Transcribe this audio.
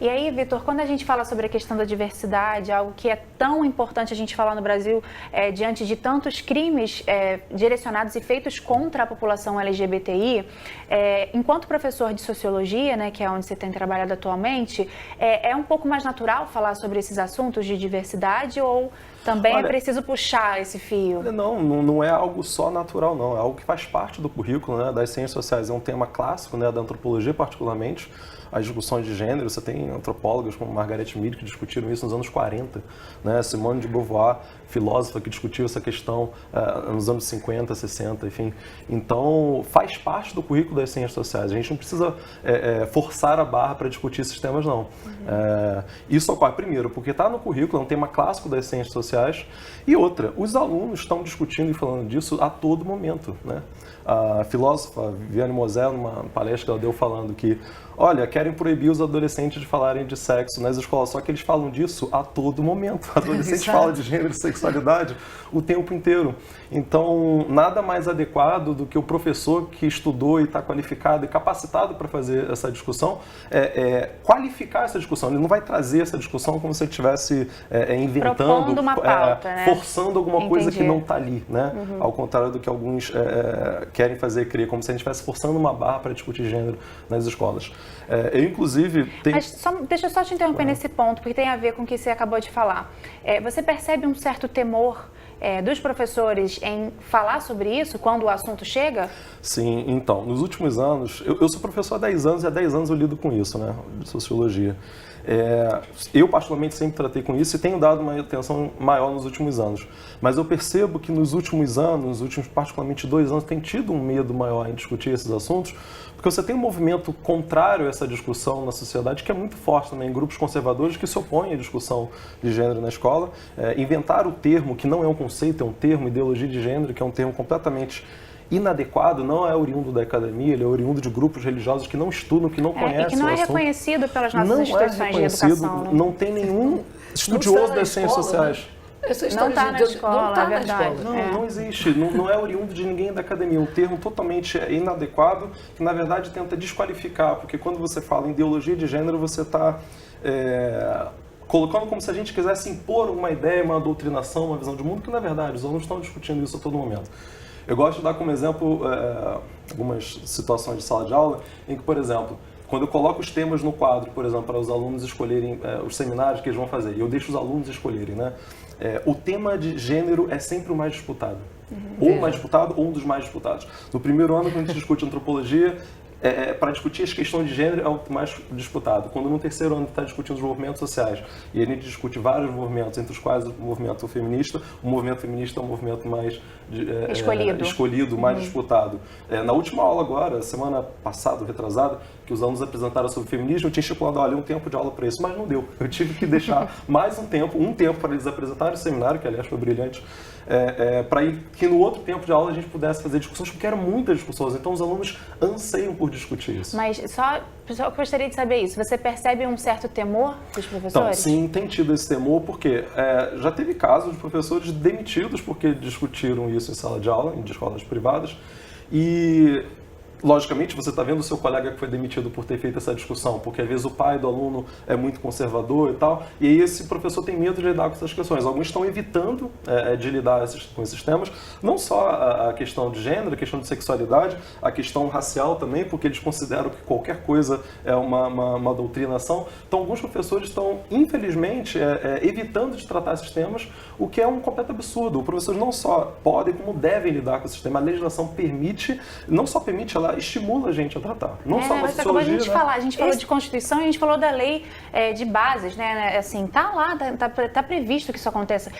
E aí, Vitor, quando a gente fala sobre a questão da diversidade, algo que é tão importante a gente falar no Brasil, diante de tantos crimes direcionados e feitos contra a população LGBTI, enquanto professor de sociologia, né, que é onde você tem trabalhado atualmente, é um pouco mais natural falar sobre esses assuntos de diversidade ou também é preciso puxar esse fio? Não é algo só natural, não. É algo que faz parte do currículo, né, das ciências sociais. É um tema clássico, né, da antropologia particularmente. As discussões de gênero, você tem antropólogas como Margaret Mead que discutiram isso nos anos 40, né? Simone de Beauvoir, filósofa, que discutiu essa questão nos anos 50, 60, enfim. Então, faz parte do currículo das ciências sociais. A gente não precisa forçar a barra para discutir esses temas, não. Isso ocorre, primeiro, porque está no currículo, é um tema clássico das ciências sociais, e outra, os alunos estão discutindo e falando disso a todo momento, né? A filósofa Viviane Moselle, numa palestra que ela deu falando que, olha, querem proibir os adolescentes de falarem de sexo nas escolas, só que eles falam disso a todo momento. Adolescentes falam de gênero e sexualidade o tempo inteiro. Então, nada mais adequado do que o professor que estudou e está qualificado e capacitado para fazer essa discussão, qualificar essa discussão. Ele não vai trazer essa discussão como se ele estivesse inventando, uma pauta, né? Forçando alguma coisa que não está ali, né? Ao contrário do que alguns querem fazer crer, como se a gente estivesse forçando uma barra para discutir gênero nas escolas. Eu, inclusive, tenho... Mas deixa eu só te interromper nesse ponto, porque tem a ver com o que você acabou de falar. Você percebe um certo temor dos professores em falar sobre isso quando o assunto chega? Sim, então, nos últimos anos, eu sou professor há 10 anos e há 10 anos eu lido com isso, né, de sociologia. Eu, particularmente, sempre tratei com isso e tenho dado uma atenção maior nos últimos anos. Mas eu percebo que nos últimos anos, nos últimos particularmente 2 anos, tem tido um medo maior em discutir esses assuntos, porque você tem um movimento contrário a essa discussão na sociedade que é muito forte também, em grupos conservadores que se opõem à discussão de gênero na escola. Inventaram o termo, que não é um conceito, é um termo, ideologia de gênero, que é um termo completamente inadequado, não é oriundo da academia, ele é oriundo de grupos religiosos que não estudam, que não conhecem e que não é reconhecido pelas nossas instituições de educação. Né? Não tem nenhum estudioso das ciências sociais. Não está na escola, é verdade. Não existe, não é oriundo de ninguém da academia, um termo totalmente inadequado, que na verdade tenta desqualificar, porque quando você fala em ideologia de gênero, você está colocando como se a gente quisesse impor uma ideia, uma doutrinação, uma visão de mundo, que na verdade os alunos estão discutindo isso a todo momento. Eu gosto de dar como exemplo algumas situações de sala de aula em que, por exemplo, quando eu coloco os temas no quadro, por exemplo, para os alunos escolherem os seminários que eles vão fazer, e eu deixo os alunos escolherem, né? O tema de gênero é sempre o mais disputado. Ou o mais disputado, ou um dos mais disputados. No primeiro ano, quando a gente discute antropologia, para discutir as questões de gênero é o mais disputado. Quando no terceiro ano está discutindo os movimentos sociais, e a gente discute vários movimentos, entre os quais o movimento feminista é um movimento mais escolhido, mais disputado. Na última aula agora, semana passada, retrasada, que os alunos apresentaram sobre feminismo, eu tinha estipulado, olha, um tempo de aula para isso, mas não deu. Eu tive que deixar mais um tempo para eles apresentarem o seminário, que aliás foi brilhante, para que no outro tempo de aula a gente pudesse fazer discussões, porque eram muitas discussões, então os alunos anseiam por discutir isso. Mas só gostaria de saber isso, você percebe um certo temor dos professores? Então, sim, tem tido esse temor, porque já teve casos de professores demitidos porque discutiram isso em sala de aula, em escolas privadas, e logicamente, você está vendo o seu colega que foi demitido por ter feito essa discussão, porque às vezes o pai do aluno é muito conservador e tal, e aí esse professor tem medo de lidar com essas questões. Alguns estão evitando de lidar com esses temas, não só a questão de gênero, a questão de sexualidade, a questão racial também, porque eles consideram que qualquer coisa é uma doutrinação. Então, alguns professores estão, infelizmente, evitando de tratar esses temas, o que é um completo absurdo. Os professores não só podem, como devem lidar com esses temas. A legislação permite, não só permite, ela estimula a gente a tratar. Não só na sociologia, a gente falou de Constituição e a gente falou da lei de bases, né? Assim, tá lá, tá previsto que isso aconteça.